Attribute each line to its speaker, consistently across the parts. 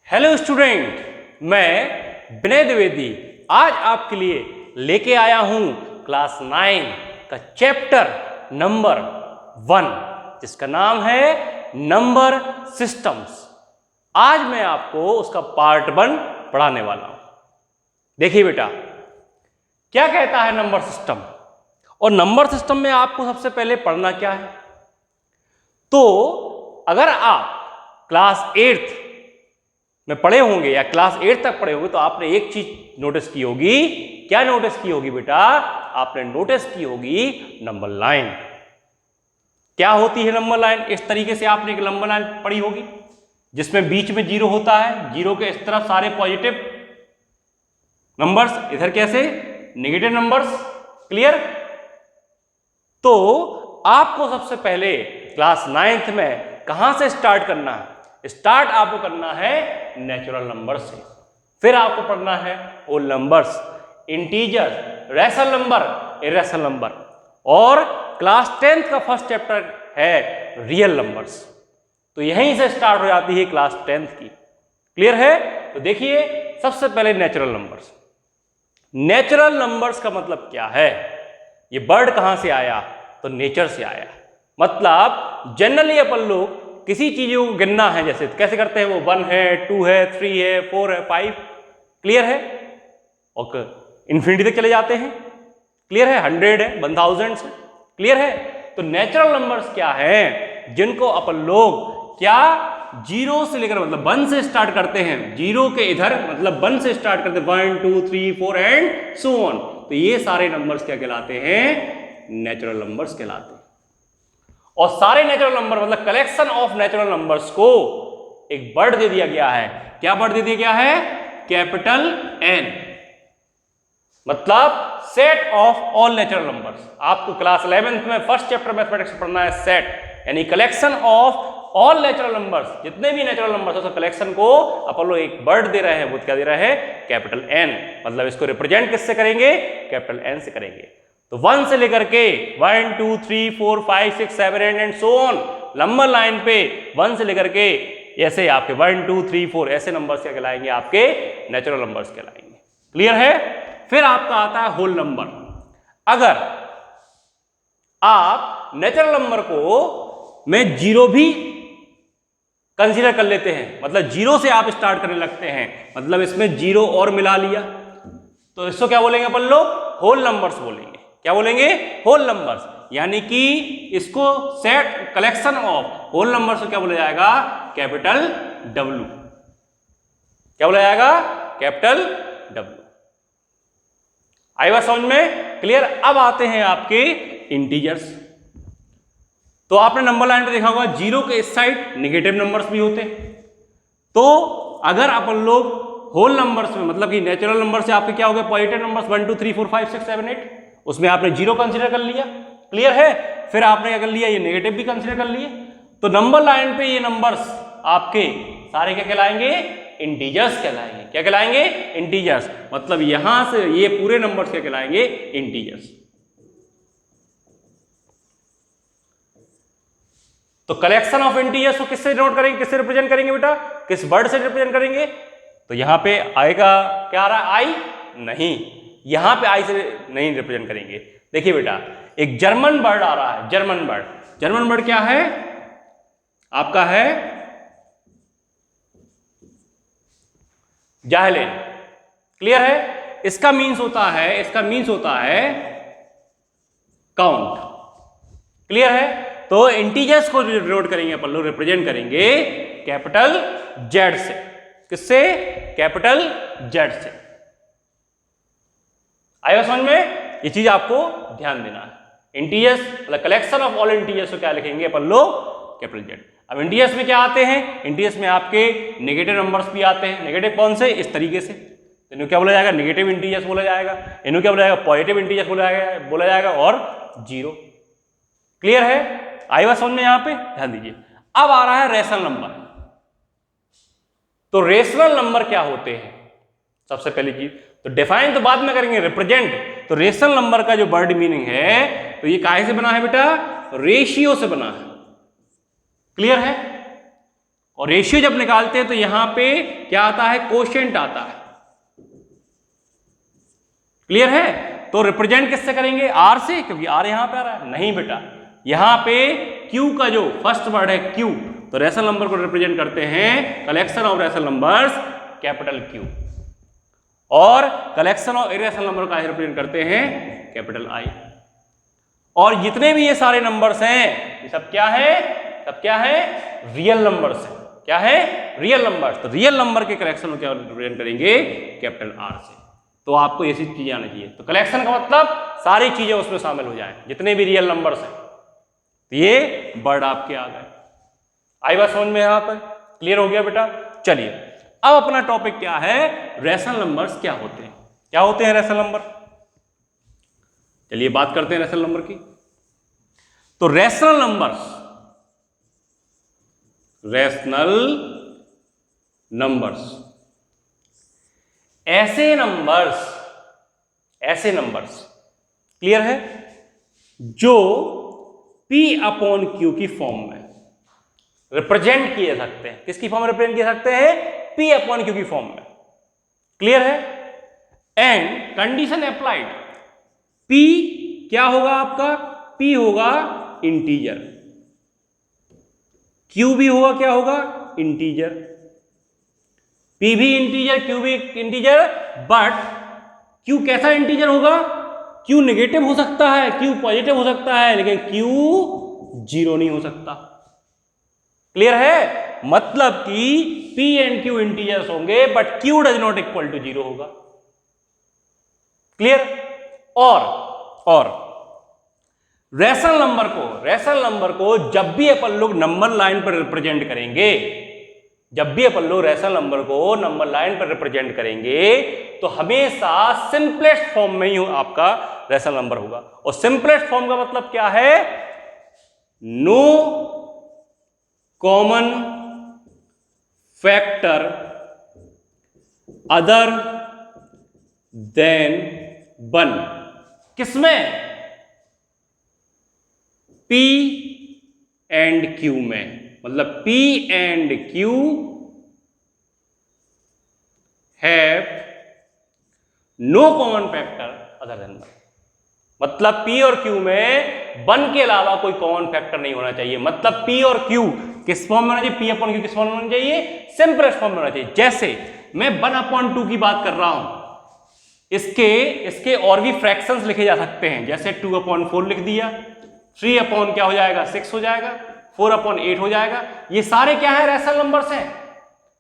Speaker 1: Hello student, मैं विनय द्विवेदी आज आपके लिए लेके आया हूं क्लास 9 का चैप्टर नंबर 1 जिसका नाम है नंबर सिस्टम्स। आज मैं आपको उसका पार्ट 1 पढ़ाने वाला हूं। देखिए बेटा, क्या कहता है नंबर सिस्टम, और नंबर सिस्टम में आपको सबसे पहले पढ़ना क्या है। तो अगर आप क्लास 8 में पढ़े होंगे या क्लास 8 तक पढ़े होंगे तो आपने एक चीज नोटिस की होगी। क्या नोटिस की होगी बेटा? आपने नोटिस की होगी नंबर लाइन। क्या होती है नंबर लाइन? इस तरीके से आपने एक नंबर लाइन पढ़ी होगी जिसमें बीच में जीरो होता है, जीरो के इस तरफ सारे पॉजिटिव नंबर्स, इधर कैसे नेगेटिव नंबर्स। क्लियर? तो आपको सबसे पहले क्लास 9th में कहां से स्टार्ट करना है? स्टार्ट आपको करना है नेचुरल नंबर से, फिर आपको पढ़ना है whole numbers, integer, rational number, irrational number, और क्लास 10th का फर्स्ट चैप्टर है रियल नंबर्स। तो यहीं से स्टार्ट हो जाती है क्लास 10th की। क्लियर है? तो देखिए, सबसे पहले नेचुरल नंबर्स। नेचुरल नंबर्स का मतलब क्या है? ये वर्ड कहां से आया? तो नेचर से आया। मतलब जनरली अपन लोग किसी चीज को गिनना है, जैसे कैसे करते हैं, वो 1 है, 2 है, 3 है, 4 है, 5। क्लियर है? और इन्फिनिटी तक चले जाते हैं। क्लियर है? 100 है, 1000 है। क्लियर है? तो नेचुरल नंबर्स क्या हैं जिनको अपन लोग क्या जीरो से लेकर मतलब 1 से स्टार्ट करते हैं, जीरो के इधर मतलब 1 से स्टार्ट करते हैं, 1 2 3 4 एंड सो ऑन। तो ये सारे नंबर्स क्या कहलाते हैं? नेचुरल नंबर्स कहलाते हैं। और सारे नेचुरल नंबर मतलब कलेक्शन ऑफ नेचुरल नंबर्स को एक वर्ड दे दिया गया है। क्या वर्ड दे दिया गया है? कैपिटल एन, मतलब set of all natural numbers. आपको क्लास 11th में फर्स्ट चैप्टर मैथमेटिक्स पढ़ना है सेट, यानी collection of all natural numbers. जितने भी नेचुरल नंबर्स है कलेक्शन को अपन लोग एक वर्ड दे रहे हैं, वो क्या दे रहे हैं? Capital N. मतलब इसको रिप्रेजेंट किससे करेंगे? कैपिटल एन से करेंगे। तो 1 से लेकर के 1 2 3 4 5 6 7 8 and so on, number line पे 1 से लेकर के ऐसे आपके 1 2 3 4 ऐसे नंबर्स क्या कहलाएंगे? आपके नेचुरल नंबर्स कहलाएंगे। क्लियर है? फिर आपका आता है होल नंबर। अगर आप नेचुरल नंबर को में जीरो भी कंसीडर कर लेते हैं, मतलब जीरो से आप स्टार्ट करने लगते हैं, मतलब इसमें जीरो और मिला लिया, तो इसको क्या बोलेंगे अपन लोग? होल नंबर्स बोलेंगे। क्या बोलेंगे? Whole numbers. यानी कि इसको set collection of whole numbers को क्या बोला जाएगा? Capital W. क्या बोला जाएगा? Capital W. आई बात समझ में? क्लियर? अब आते हैं आपके इंटीजर्स। तो आपने नंबर लाइन पे देखा होगा जीरो के इस साइड नेगेटिव नंबर्स भी होते हैं। तो अगर अपन लोग होल नंबर्स में मतलब कि नेचुरल नंबर से आपके क्या हो गए? पॉजिटिव नंबर्स 1 2 3 4 5 6 7 8, उसमें आपने जीरो कंसीडर कर लिया। क्लियर है? फिर आपने क्या कर लिया? ये नेगेटिव भी कंसीडर कर लिए। तो नंबर लाइन पे ये नंबर्स आपके सारे क्या कहलाएंगे? इंटीजर्स कहलाएंगे। क्या कहलाएंगे? इंटीजर्स। मतलब यहां से ये पूरे नंबर्स क्या कहलाएंगे? इंटीजर्स। तो कलेक्शन ऑफ इंटीजर्स को किससे नोट करेंगे? किससे रिप्रेजेंट करेंगे बेटा? किस वर्ड से रिप्रेजेंट करेंगे? तो यहां पे आएगा क्या आ रहा है? आई नहीं, यहां पे आई से नहीं रिप्रेजेंट करेंगे। देखिए बेटा, एक जर्मन वर्ड आ रहा है, जर्मन वर्ड। जर्मन वर्ड क्या है? आपका है जाहलेन। क्लियर है? इसका मीन्स होता है काउंट। क्लियर है? तो इंटीजर्स को डिनोट करेंगे अपन लोग, रिप्रेजेंट करेंगे कैपिटल जेड से। किससे? कैपिटल जेड से। आया समझ में? ये चीज आपको ध्यान देना है। इंटीजर्स मतलब कलेक्शन ऑफ ऑल इंटीजर्स को क्या लिखेंगे अपन लोग? Capital Z. अब इंटीजर्स में क्या आते हैं? इंटीजर्स में आपके नेगेटिव नंबर्स भी आते हैं। नेगेटिव कौन से? इस तरीके से। इन्हें क्या बोला जाएगा? नेगेटिव इंटीजर्स बोला जाएगा। इन्हें क्या बोला जाएगा? पॉजिटिव इंटीजर्स बोला जाएगा और जीरो। क्लियर है? आई बात समझ में? यहां पे ध्यान दीजिए। अब आ रहा है रेशनल नंबर। तो रेशनल नंबर क्या होते हैं? सबसे पहली चीज तो डिफाइन तो बाद में करेंगे, रिप्रेजेंट। तो रेशनल नंबर का जो वर्ड मीनिंग है, तो ये काहे से बना है बेटा? रेशियो से बना है। क्लियर है? और रेशियो जब निकालते हैं तो यहां पे क्या आता है, कोशेंट आता है। क्लियर है? तो रिप्रेजेंट किससे करेंगे, आर से, क्योंकि आर यहां पे आ रहा है। नहीं बेटा, यहां पे क्यू का जो फर्स्ट वर्ड है क्यू, तो रेशनल नंबर को रिप्रेजेंट करते हैं collection of rational numbers capital Q, और कलेक्शन ऑफ इरेशनल नंबर का रिप्रेजेंट करते हैं कैपिटल आई। और जितने भी ये सारे नंबर्स हैं ये सब क्या है, सब क्या है, रियल नंबर्स है। क्या है, रियल नंबर्स। तो रियल नंबर के कलेक्शन को क्या रिप्रेजेंट करेंगे, कैपिटल आर से। तो आपको ऐसी चीजें आनी चाहिए। तो कलेक्शन का मतलब सारी चीजें उसमें शामिल हो जाएं, जितने भी रियल नंबर्स हैं। तो ये वर्ड आपके आ गए। आई बात समझ में? यहां पर क्लियर हो गया बेटा? चलिए अब अपना टॉपिक क्या है, रेशनल नंबर्स क्या होते हैं। क्या होते हैं रेशनल नंबर? चलिए बात करते हैं रेशनल नंबर की। तो रेशनल नंबर्स, रेशनल नंबर्स ऐसे नंबर्स क्लियर है, जो P अपॉन Q की फॉर्म में रिप्रेजेंट किए सकते हैं। किसकी फॉर्म में रिप्रेजेंट किए सकते हैं, P अपॉन Q की फॉर्म में। क्लियर है? एंड कंडीशन अप्लाइड, P क्या होगा आपका, P होगा इंटीजर, Q भी होगा क्या होगा, इंटीजर। P भी इंटीजर, Q भी इंटीजर, बट Q कैसा इंटीजर होगा, Q नेगेटिव हो सकता है, Q पॉजिटिव हो सकता है, लेकिन Q जीरो नहीं हो सकता। क्लियर है? मतलब कि P एंड Q इंटीजर्स होंगे but Q does not equal to zero होगा। क्लियर? और रेशनल नंबर को जब भी अपन लोग नंबर लाइन पर रिप्रेजेंट करेंगे, जब भी अपन लोग रेशनल नंबर को नंबर लाइन पर रिप्रेजेंट करेंगे तो हमेशा सिंपलेस्ट फॉर्म में ही आपका रेशनल नंबर होगा। और सिंपलेस्ट फॉर्म का मतलब क्या है, no common factor other than 1। किसमें, P एंड Q में। मतलब P and Q have no common factor other than 1। मतलब P और Q में 1 के अलावा कोई कॉमन फैक्टर नहीं होना चाहिए। मतलब P और Q किस फॉर्म में होना चाहिए, P अपॉन Q किस फॉर्म में होना चाहिए, सिंपलेस्ट फॉर्म में होना चाहिए। जैसे मैं 1/2 की बात कर रहा हूं, इसके और भी फ्रैक्शंस लिखे जा सकते हैं। जैसे 2/4 लिख दिया, 3 अपॉन क्या हो जाएगा, 6 हो जाएगा, 4/8 हो जाएगा। ये सारे क्या है, रेशनल नंबर्स हैं।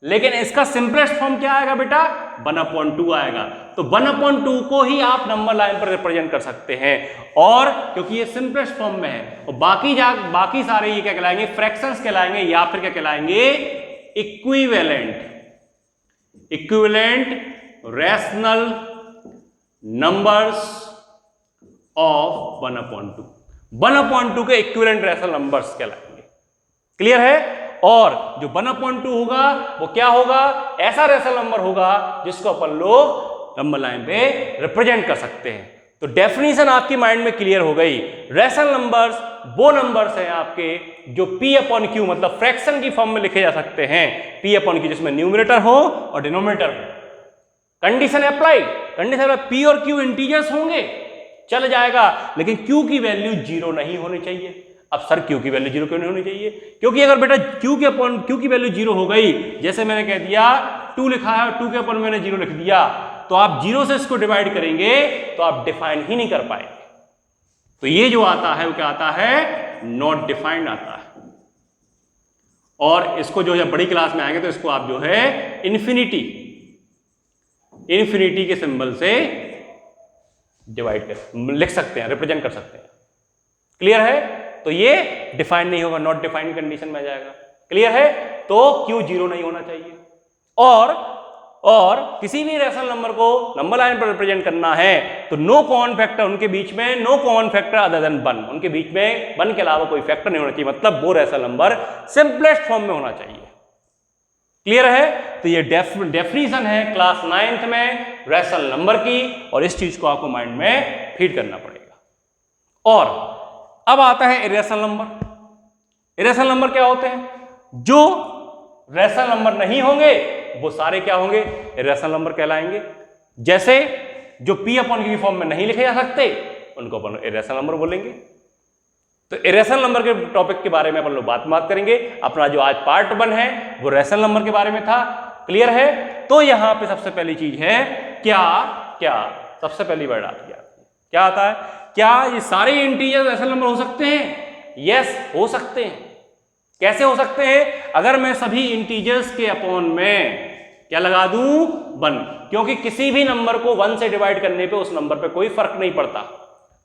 Speaker 1: लेकिन इसका सिंपलेस्ट फॉर्म क्या आएगा बेटा, 1/2 आएगा। तो 1/2 को ही आप नंबर लाइन पर रिप्रेजेंट कर सकते हैं, और क्योंकि ये सिंपलेस्ट फॉर्म में है। और बाकी सारे ये क्या कहलाएंगे, फ्रैक्शंस कहलाएंगे, या फिर क्या कहलाएंगे, इक्विवेलेंट रेशनल नंबर्स ऑफ 1/2। 1/2 के इक्विवेलेंट रेशनल नंबर्स कहलाएंगे। क्लियर है? और जो 1/2 होगा वो क्या होगा, ऐसा रेशनल नंबर होगा जिसको अपन लोग नंबर लाइन पे रिप्रेजेंट कर सकते हैं। तो डेफिनेशन आपकी माइंड में क्लियर हो गई। रेशनल नंबर्स वो नंबर्स हैं आपके जो P अपॉन Q मतलब फ्रैक्शन की फॉर्म में लिखे जा सकते हैं। P अपॉन Q जिसमें न्यूमरेटर हो और डिनोमिनेटर हो। कंडीशन अप्लाई, P और Q इंटीजर्स होंगे चल जाएगा, लेकिन Q की वैल्यू 0 नहीं होनी चाहिए। अब सर Q की वैल्यू 0 क्यों नहीं होनी चाहिए? क्योंकि अगर बेटा Q की वैल्यू 0 हो गई, जैसे मैंने कह दिया 2 लिखा है, 2 के अपन मैंने 0 लिख दिया, तो आप 0 से इसको डिवाइड करेंगे तो आप डिफाइन ही नहीं कर पाएंगे। तो ये जो आता है वो क्या आता है, नॉट डिफाइंड आता है। और इसको जो है बड़ी क्लास में आएंगे तो इसको आप जो है इन्फिनिटी के सिंबल से डिवाइड कर लिख सकते हैं, रिप्रेजेंट कर सकते हैं। क्लियर है? तो ये डिफाइंड नहीं होगा, नॉट डिफाइंड कंडीशन में आ जाएगा। क्लियर है? तो Q 0 नहीं होना चाहिए। और किसी भी रेशनल नंबर को नंबर लाइन पर रिप्रेजेंट करना है तो नो कॉमन फैक्टर, उनके बीच में no common factor other than 1, उनके बीच में 1 के अलावा कोई फैक्टर नहीं होना चाहिए। मतलब वो रेशनल नंबर सिंपलेस्ट फॉर्म में होना चाहिए। क्लियर है? तो ये डेफिनेशन है क्लास 9th में रेशनल नंबर की, और इस चीज को आपको माइंड में फीड करना पड़ेगा। और अब आता है इरेशनल नंबर। इरेशनल नंबर क्या होते हैं, जो रैशनल नंबर नहीं होंगे वो सारे क्या होंगे, इरेशनल नंबर कहलाएंगे। जैसे जो P अपॉन Q की फॉर्म में नहीं लिखे जा सकते उनको अपन इरेशनल नंबर बोलेंगे। तो इरेशनल नंबर के टॉपिक के बारे में अपन लोग बात करेंगे। अपना जो आज पार्ट 1 है वो रैशनल नंबर के बारे में था। क्लियर है? तो यहां पे सबसे पहली चीज है क्या सबसे पहली वर्ड आती है, क्या आता है, क्या ये सारे इंटीजर रैशनल नंबर हो सकते हैं? यस, हो सकते हैं। कैसे हो सकते हैं? अगर मैं सभी इंटीजर्स के अपॉन में क्या लगा दूं, 1, क्योंकि किसी भी नंबर को 1 से डिवाइड करने पे उस नंबर पे कोई फर्क नहीं पड़ता।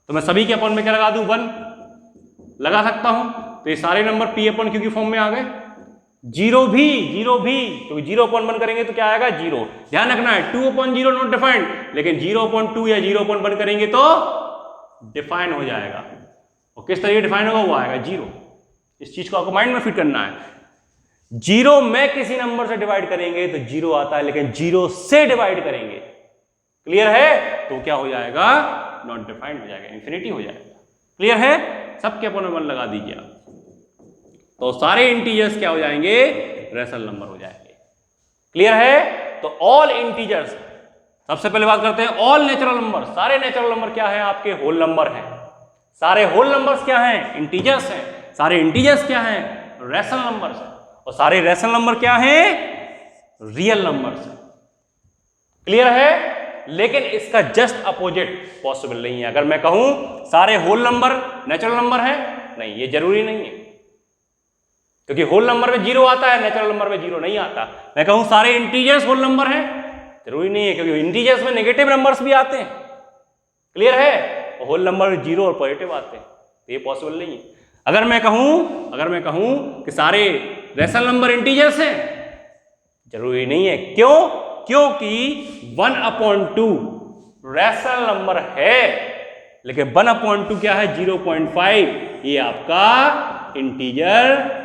Speaker 1: तो मैं सभी के अपॉन में क्या लगा दूं, 1 लगा सकता हूं। तो ये सारे नंबर P अपॉन Q की फॉर्म में आ गए। जीरो भी क्योंकि 0 अपॉन 1 करेंगे तो क्या आएगा, 0। ध्यान रखना है 2 अपॉन 0 नॉट डिफाइंड, लेकिन 0 अपॉन 2 या 0 अपॉन 1 करेंगे तो डिफाइन हो जाएगा। और किस तरीके डिफाइन होगा, वो आएगा 0। इस चीज को आपको माइंड में फिट करना है। 0 में किसी नंबर से डिवाइड करेंगे तो 0 आता है, लेकिन 0 से डिवाइड करेंगे, क्लियर है, तो क्या हो जाएगा, नॉट डिफाइंड हो जाएगा, इंफिनिटी हो जाएगा। क्लियर है? सबके अपॉन में 1 लगा दीजिए आप, तो सारे इंटीजर्स क्या हो जाएंगे, रैशनल नंबर हो जाएंगे। क्लियर है? तो ऑल इंटीजर्स, सबसे पहले बात करते हैं ऑल नेचुरल नंबर। सारे नेचुरल नंबर क्या है, आपके होल नंबर हैं। सारे होल नंबर्स क्या हैं, इंटीजर्स हैं। सारे इंटीजर्स क्या हैं, रैशनल नंबर्स हैं। और सारे रैशनल नंबर क्या हैं, रियल नंबर्स हैं। क्लियर है? लेकिन इसका जस्ट अपोजिट पॉसिबल नहीं है। अगर मैं कहूं सारे होल नंबर नेचुरल नंबर है, नहीं, ये जरूरी नहीं है, क्योंकि होल नंबर में 0 आता है, नेचुरल नंबर में 0 नहीं आता। मैं कहूं सारे इंटीजर्स होल नंबर हैं, जरूरी नहीं है, क्योंकि इंटीजर्स में नेगेटिव नंबर्स भी आते हैं। क्लियर है? और होल नंबर में 0 और पॉजिटिव आते हैं, तो ये पॉसिबल नहीं है। अगर मैं कहूं कि सारे रैशनल नंबर इंटीजर्स हैं, जरूरी नहीं है। क्यों? क्योंकि 1/2 रैशनल नंबर है, लेकिन 1/2 क्या है, 0.5, ये आपका इंटीजर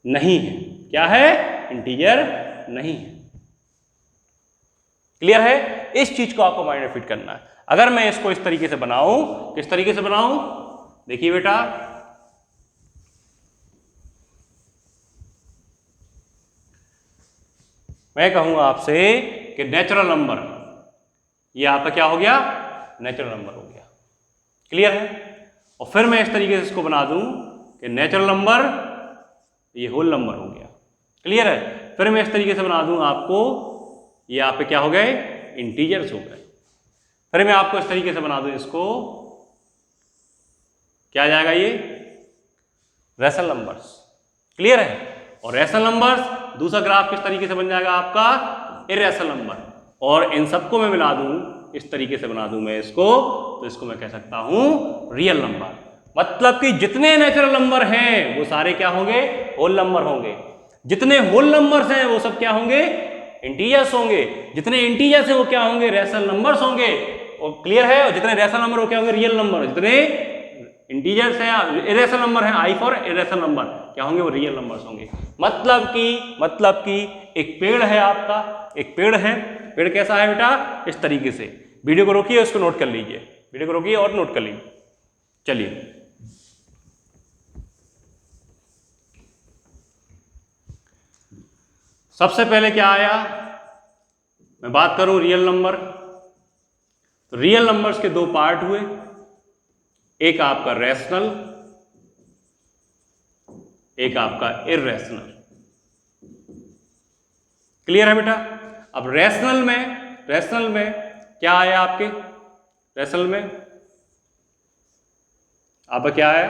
Speaker 1: नहीं है। क्या है, इंटीजर नहीं है। क्लियर है? इस चीज को आपको माइंड में फिट करना है। अगर मैं इसको इस तरीके से बनाऊं, किस तरीके से बनाऊं, देखिए बेटा, मैं कहूंगा आपसे कि नेचुरल नंबर, ये आपका क्या हो गया, नेचुरल नंबर हो गया। क्लियर है? और फिर मैं इस तरीके से इसको बना दूं कि नेचुरल नंबर ये होल नंबर हो गया। क्लियर है? फिर मैं इस तरीके से बना दूं आपको, ये आप पे क्या हो गए, इंटीजर्स हो गए। फिर मैं आपको इस तरीके से बना दूं इसको, क्या आ जाएगा, ये रैशनल नंबर्स। क्लियर है? और रैशनल नंबर्स दूसरा ग्राफ किस तरीके से बन जाएगा आपका, इरेशनल नंबर। और इन सबको मैं मिला दूं, इस तरीके से बना दूं मैं इसको, तो इसको मैं कह सकता हूं रियल नंबर। मतलब कि जितने नेचुरल नंबर हैं वो सारे क्या होंगे, होल नंबर होंगे। जितने होल नंबर्स हैं वो सब क्या होंगे, इंटीजर्स होंगे। जितने इंटीजर्स हैं वो क्या होंगे, रैशनल नंबर्स होंगे। और क्लियर है? और जितने रैशनल नंबर वो क्या होंगे, रियल नंबर। जितने इंटीजर्स हैं, इरेशनल नंबर है, आई फॉर इरेशनल नंबर, क्या होंगे, वो रियल नंबर्स होंगे। मतलब कि एक पेड़ है आपका, एक पेड़ है। पेड़ कैसा है बेटा, इस तरीके से। वीडियो को रोकिए, उसको नोट कर लीजिए, वीडियो को रोकिए और नोट कर लीजिए। चलिए, सबसे पहले क्या आया, मैं बात करूं रियल नंबर, तो रियल नंबर्स के 2 पार्ट हुए। एक आपका रैशनल, एक आपका इररेशनल। क्लियर है बेटा? अब रैशनल में क्या आया आपके, रैशनल में आपका क्या आया,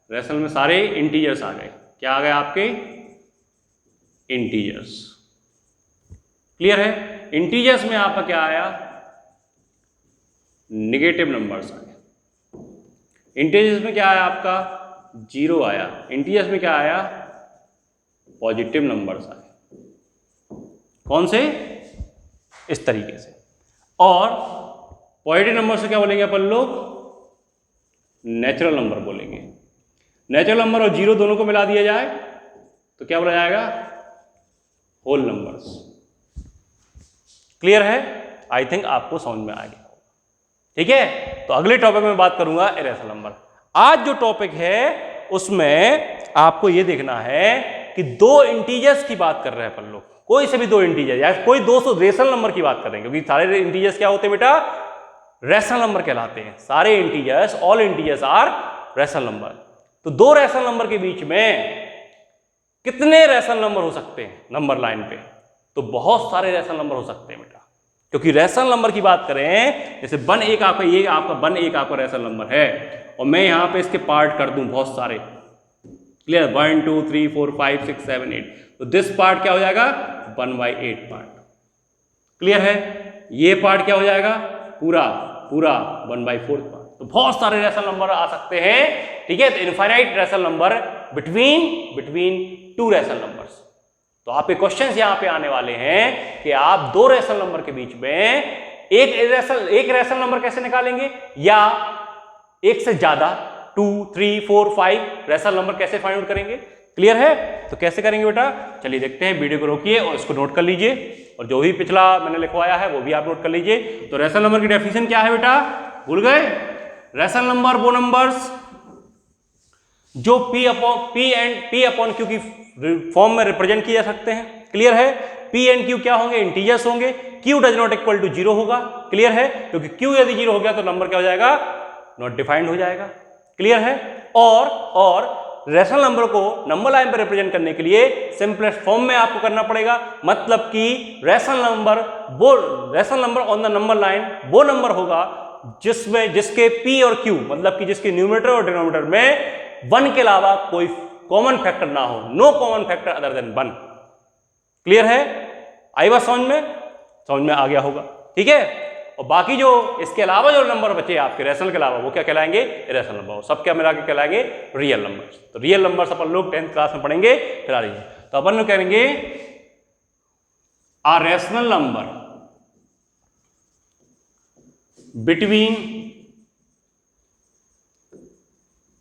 Speaker 1: रैशनल में सारे इंटीजर्स आ गए। क्या आ गए आपके, इंटीजर्स। क्लियर है? इंटीजर्स में आपका क्या आया, नेगेटिव नंबर्स आए। इंटीजर्स में क्या आया आपका, 0 आया। इंटीजर्स में क्या आया, पॉजिटिव नंबर्स आए। कौन से, इस तरीके से। और पॉजिटिव नंबर से क्या बोलेंगे अपन लोग, नेचुरल नंबर बोलेंगे। नेचुरल नंबर और 0 दोनों को मिला दिया जाए तो क्या बोला जाएगा, होल नंबर्स। क्लियर है? आई थिंक आपको समझ में आ गया। ठीक है? तो अगले टॉपिक में बात करूंगा इरेशनल नंबर। आज जो टॉपिक है उसमें आपको ये देखना है कि दो इंटीजर्स की बात कर रहे हैं अपन लोग, कोई से भी दो इंटीजर या कोई 200 रेशनल नंबर की बात कर रहे हैं, क्योंकि सारे इंटीजर्स क्या होते हैं बेटा, रेशनल नंबर कहलाते हैं। सारे integers, all integers are rational number. तो दो रेशनल नंबर के बीच में कितने रेशनल नंबर हो सकते हैं नंबर लाइन पे? तो बहुत सारे रेशनल नंबर हो सकते हैं बेटा, क्योंकि रेशनल नंबर की बात करें, जैसे वन एक आपका, ये आपका वन एक आपका रेशनल नंबर है, और मैं यहां पे इसके पार्ट कर दूं बहुत सारे, क्लियर, 1 2 3 4 5 6 7 8, तो दिस पार्ट क्या हो जाएगा 1/8 पार्ट, क्लियर है। ये पार्ट क्या हो जाएगा पूरा पूरा 1/4 पार्ट। तो बहुत सारे रेशनल नंबर आ सकते हैं, ठीक है। तो infinite rational number between two rational numbers. तो आपके क्वेश्चंस यहां पे आने वाले हैं कि आप दो रेशनल नंबर के बीच में एक रेशनल नंबर कैसे निकालेंगे, या एक से ज्यादा 2 3 4 5 रेशनल नंबर कैसे फाइंड आउट करेंगे, क्लियर है। तो कैसे करेंगे बेटा, चलिए देखते हैं। वीडियो को रोकिए और इसको नोट कर लीजिए, और जो भी पिछला मैंने लिखवाया है वो भी आप नोट कर लीजिए। तो रेशनल नंबर की डेफिनेशन क्या है बेटा, भूल गए? रेशनल नंबर वो नंबर्स जो P अपॉन Q की फॉर्म में रिप्रेजेंट किए जा सकते हैं, क्लियर है। P एंड Q क्या होंगे, इंटीजर्स होंगे। Q does not equal to 0 होगा, क्लियर है, क्योंकि Q यदि 0 हो गया तो नंबर क्या हो जाएगा, नॉट डिफाइंड हो जाएगा, क्लियर है। और रेशनल नंबर को नंबर लाइन पर रिप्रेजेंट करने के लिए सिंपलेस्ट फॉर्म में आपको करना पड़ेगा, मतलब कि rational number on the number line वो नंबर होगा जिसके P और Q, मतलब कि जिसके न्यूमरेटर और डिनोमिनेटर में 1 के अलावा कोई कॉमन फैक्टर ना हो, no common factor other than 1, clear है। आई बात समझ में आ गया होगा, ठीक है। और बाकी जो इसके अलावा जो नंबर बचे आपके रेशनल के अलावा, वो क्या कहलाएंगे, इरेशनल नंबर, सब क्या मिला के कहलाएंगे, रियल नंबर्स। तो रियल नंबर्स अपन लोग 10th क्लास में पढ़ेंगे, फिर आ रही है। तो अपन लोग कहेंगे a rational number between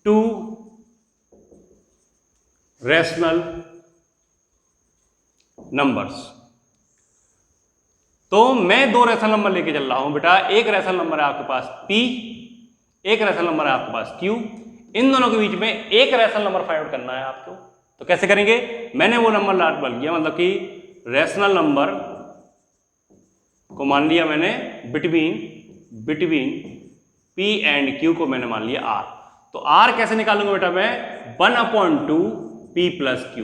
Speaker 1: two rational numbers. तो मैं दो रेशनल नंबर लेके चल रहा हूं बेटा, एक रेशनल नंबर है आपके पास P, एक रेशनल नंबर है आपके पास Q। इन दोनों के बीच में एक रेशनल नंबर फाइंड आउट करना है आपको। तो कैसे करेंगे, मैंने वो नंबर बन गया, मतलब कि रेशनल नंबर को मान लिया मैंने बिटवीन P एंड Q को मैंने मान लिया R। तो R कैसे निकालूंगा बेटा, मैं 1/2 P प्लस Q,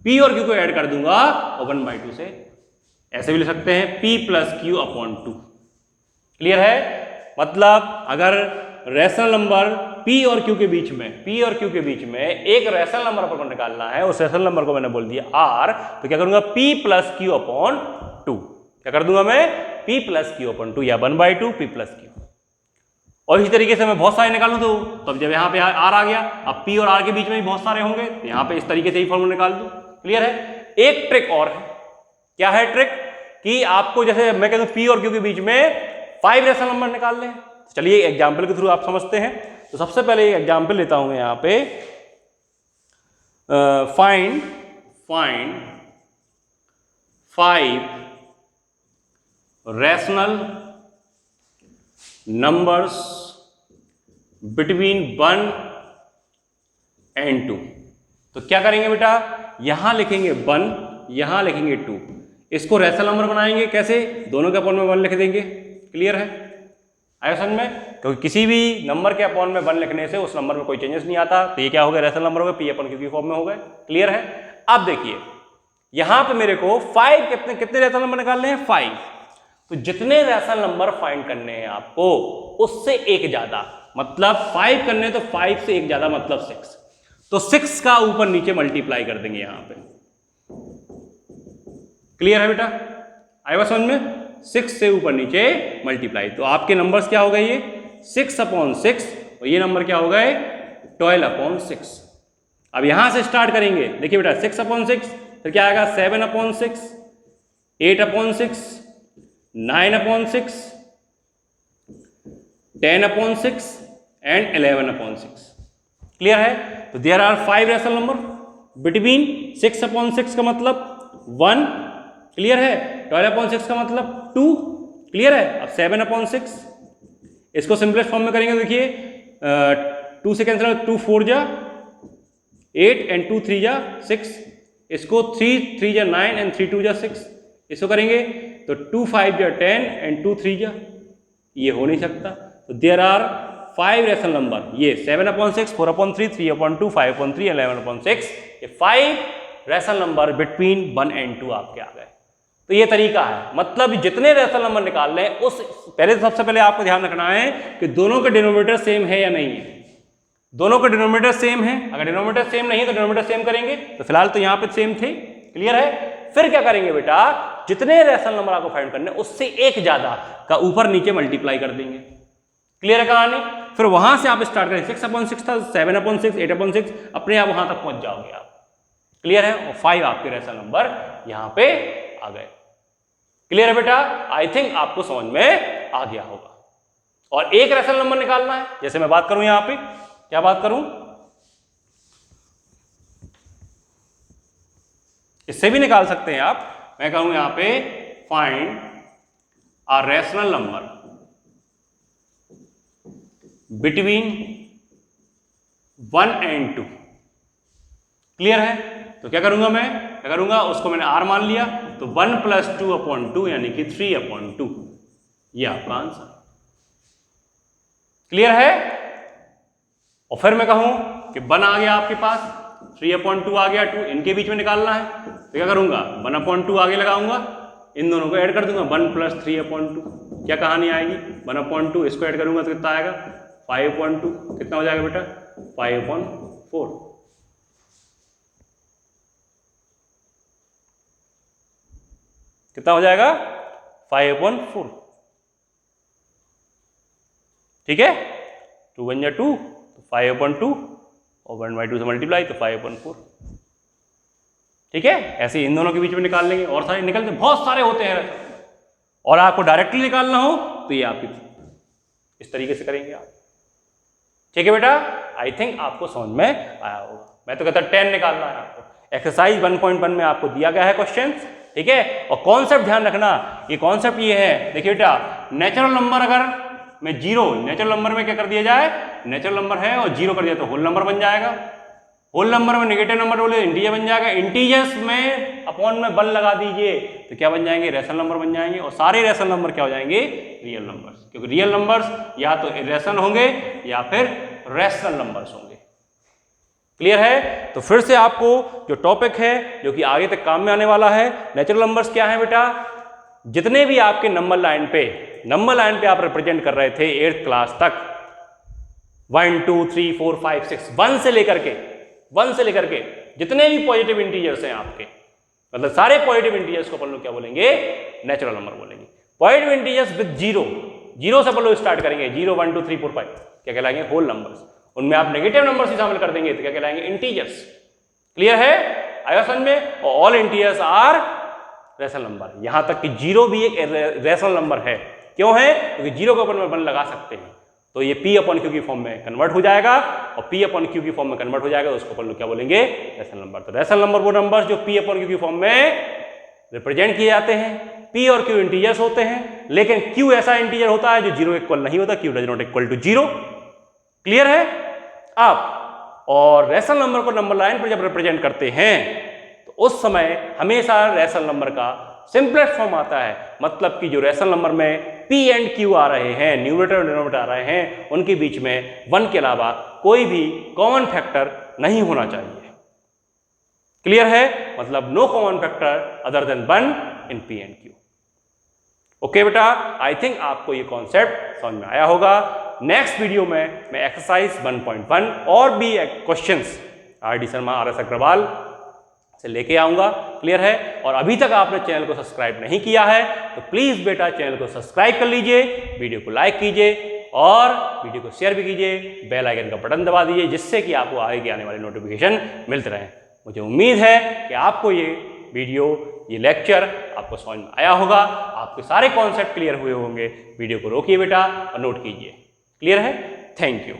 Speaker 1: P और Q को ऐड कर दूंगा और 1/2 से ऐसे भी लिख सकते हैं P plus Q upon 2, clear है। मतलब अगर रेशनल नंबर P और Q के बीच में एक रेशनल नंबर अपन निकालना है, उस रेशनल नंबर को मैंने बोल दिया R, तो क्या करूंगा P प्लस Q अपॉन 2, क्या कर दूंगा मैं P प्लस Q अपॉन 2 या 1/2 P प्लस Q। और इसी तरीके से मैं बहुत सारे निकालूं तो तब जब यहाँ पे R आ गया, अब P और R के बीच में भी बहुत सारे होंगे, तो यहाँ पे इस तरीके से ही फॉर्मूला निकाल दूं, क्लियर है। एक ट्रिक और है, क्या है ट्रिक, कि आपको जैसे मैं कहता हूं P और Q के बीच में 5 रेशनल नंबर निकाल लें। चलिए एग्जाम्पल के थ्रू आप समझते हैं। तो सबसे पहले एक एग्जाम्पल लेता हूं मैं यहाँ पे, find 5 rational numbers between 1 and 2। तो क्या करेंगे बेटा, यहां लिखेंगे 1, यहां लिखेंगे 2, इसको रेशनल नंबर बनाएंगे कैसे, दोनों के अपॉन में 1 लिख देंगे, क्लियर है, आया समझ में। क्योंकि किसी भी नंबर के अपॉन में 1 लिखने से उस नंबर में कोई चेंजेस नहीं आता। तो ये क्या हो गया, रेशनल नंबर हो गए, P अपॉन Q की फॉर्म में हो गए, क्लियर है। अब देखिए यहां पे मेरे को 5 कितने रेशनल नंबर निकालने हैं, 5। तो जितने रेशनल नंबर फाइंड करने हैं आपको उससे एक ज्यादा, मतलब 5 करने तो 5 से एक ज्यादा मतलब 6। तो 6 का ऊपर नीचे मल्टीप्लाई कर देंगे यहां पे, क्लियर है बेटा, आएगा समझ में। 6 से ऊपर नीचे मल्टीप्लाई, तो आपके नंबर्स क्या हो गए, ये 6/6, और ये नंबर क्या हो गए 12/6। अब यहां से स्टार्ट करेंगे, देखिए बेटा 6/6, फिर क्या आएगा 7/6, 8/6, 9/6, 10/6 एंड 11/6, क्लियर है। तो there are 5 rational number between 6/6 का मतलब 1, क्लियर है, 12/6 का मतलब 2, क्लियर है। अब 7/6 इसको सिंपलेस्ट फॉर्म में करेंगे, देखिए 2 से कैंसिल, 2 4 जा 8 एंड 2 3 जा 6, इसको 3 3 जा 9 एंड 3 2 जा 6, इसको करेंगे तो 2 5 जा 10 एंड 2 3 जा, ये हो नहीं सकता। तो देयर आर 5 रेशनल नंबर, ये 7/6, 4/3, 3/2, 5/3, 11/6, ये 5 रेशनल नंबर बिटवीन 1 एंड 2 आपके आ गए। तो ये तरीका है, मतलब जितने रेशनल नंबर निकाल लें उस पहले, सबसे पहले आपको ध्यान रखना है कि दोनों के डिनोमिनेटर सेम है या नहीं है। दोनों के डिनोमिनेटर सेम है, अगर डिनोमिनेटर सेम नहीं है तो डिनोमिनेटर सेम करेंगे, तो फिलहाल तो यहाँ पे सेम थे, क्लियर है। फिर क्या करेंगे बेटा, जितने रेशनल नंबर आपको फाइंड करने उससे एक ज्यादा का ऊपर नीचे मल्टीप्लाई कर देंगे, क्लियर है कहानी। फिर वहां से आप स्टार्ट करेंगे, 6/6 था, 7/6, 8/6, अपने आप वहां तक पहुंच जाओगे आप, क्लियर है। और 5 आपके रेशनल नंबर यहाँ पे आ गए, क्लियर है बेटा। आई थिंक आपको समझ में आ गया होगा। और एक रेशनल नंबर निकालना है, जैसे मैं बात करूं यहां पे, क्या बात करूं, इससे भी निकाल सकते हैं आप। मैं कहूं यहां पे find a rational number between 1 and 2, clear है। तो क्या करूंगा मैं, क्या करूंगा, उसको मैंने r मान लिया, तो 1 + 2/2 यानी कि 3/2, ये आपका आंसर, क्लियर है। और फिर मैं कहूं कि 1 आ गया आपके पास, 3/2 आ गया, 2 इनके बीच में निकालना है, तो क्या करूंगा, 1/2 आगे लगाऊंगा, इन दोनों को ऐड कर दूंगा, 1 + 3/2, क्या कहानी आएगी, 1/2, इसको ऐड करूंगा तो कितना आएगा, 5/2, कितना हो जाएगा बेटा, 5/4, कितना हो जाएगा, 5/4, ठीक है। 2 1 जा 2, 5/2 और 1/2 से मल्टीप्लाई तो 5/4, ठीक है। ऐसे इन दोनों के बीच में निकाल लेंगे, और सारे निकलते बहुत सारे होते हैं, और आपको डायरेक्टली निकालना हो तो ये आपकी इस तरीके से करेंगे आप, ठीक है बेटा। आई थिंक आपको समझ में आया होगा। मैं तो कहता 10 निकालना है आपको, एक्सरसाइज 1.1 में आपको दिया गया है क्वेश्चन, ठीक है। और कॉन्सेप्ट ध्यान रखना, ये कॉन्सेप्ट ये है, देखिए बेटा, नेचुरल नंबर अगर में 0, नेचुरल नंबर में क्या कर दिया जाए, नेचुरल नंबर है और 0 कर दिया तो होल नंबर बन जाएगा, होल नंबर में नेगेटिव नंबर बोले इंटीजर बन जाएगा, इंटीजर्स में अपॉन में 1 लगा दीजिए तो क्या बन जाएंगे, रेशनल नंबर बन जाएंगे, और सारे रेशनल नंबर क्या हो जाएंगे, रियल नंबर्स, क्योंकि रियल नंबर्स या तो इरेशनल होंगे या फिर रेशनल नंबर्स होंगे, क्लियर है। तो फिर से आपको जो टॉपिक है जो कि आगे तक काम में आने वाला है, नेचुरल नंबर्स क्या है बेटा, जितने भी आपके नंबर लाइन पे आप रिप्रेजेंट कर रहे थे 8th क्लास तक, 1 2 3 4 5 6, 1 से लेकर के जितने भी पॉजिटिव इंटीजर्स हैं आपके, मतलब सारे पॉजिटिव इंटीजर्स को अपन लोग क्या बोलेंगे, नेचुरल नंबर बोलेंगे। पॉजिटिव इंटीजर्स विद 0 से अपन लोग स्टार्ट करेंगे, 0 1 2 3 4 5 क्या कहलाएंगे, होल नंबर्स। उनमें आप नेगेटिव नंबर्स ही शामिल कर देंगे तो क्या कहलाएंगे, इंटीजर्स, क्लियर है, आया समझ में। और all integers are rational number, यहां तक कि 0 भी एक रेशनल नंबर है, क्यों है, क्योंकि 0 को अपन 1 लगा सकते हैं, तो ये P/Q की फॉर्म में कन्वर्ट हो जाएगा, और P/Q की फॉर्म में कन्वर्ट हो जाएगा तो उसको अपन लोग क्या बोलेंगे, रेशनल नंबर। तो रेशनल नंबर वो नंबर्स जो P/Q की फॉर्म में रिप्रेजेंट किए जाते हैं, P और Q इंटीजर्स होते हैं, लेकिन Q ऐसा इंटीजर होता है जो 0 इक्वल नहीं होता, Q does not equal to 0, clear है आप। और रेशनल नंबर को नंबर लाइन पर जब रिप्रेजेंट करते हैं तो उस समय हमेशा रेशनल नंबर का सिंपलेस्ट फॉर्म आता है, मतलब कि जो रेशनल नंबर में P एंड Q आ रहे हैं, न्यूमरेटर और डिनोमिनेटर आ रहे हैं, उनके बीच में 1 के अलावा कोई भी कॉमन फैक्टर नहीं होना चाहिए, क्लियर है, मतलब no common factor other than 1 in P and Q। Okay बेटा, आई थिंक आपको ये कॉन्सेप्ट समझ में आया होगा। नेक्स्ट वीडियो में मैं एक्सरसाइज 1.1 और भी questions R.D. Sharma, R.S. Agarwal से लेके आऊंगा, क्लियर है। और अभी तक आपने चैनल को सब्सक्राइब नहीं किया है तो प्लीज बेटा चैनल को सब्सक्राइब कर लीजिए, वीडियो को लाइक कीजिए और वीडियो को शेयर भी कीजिए, बेल आइकन का बटन दबा दीजिए, जिससे कि आपको आगे आने वाले नोटिफिकेशन मिलते रहें। मुझे उम्मीद है कि आपको ये वीडियो, ये लेक्चर आपको समझ में आया होगा, आपके सारे कॉन्सेप्ट क्लियर हुए होंगे। वीडियो को रोकिए बेटा और नोट कीजिए, क्लियर है। Thank you.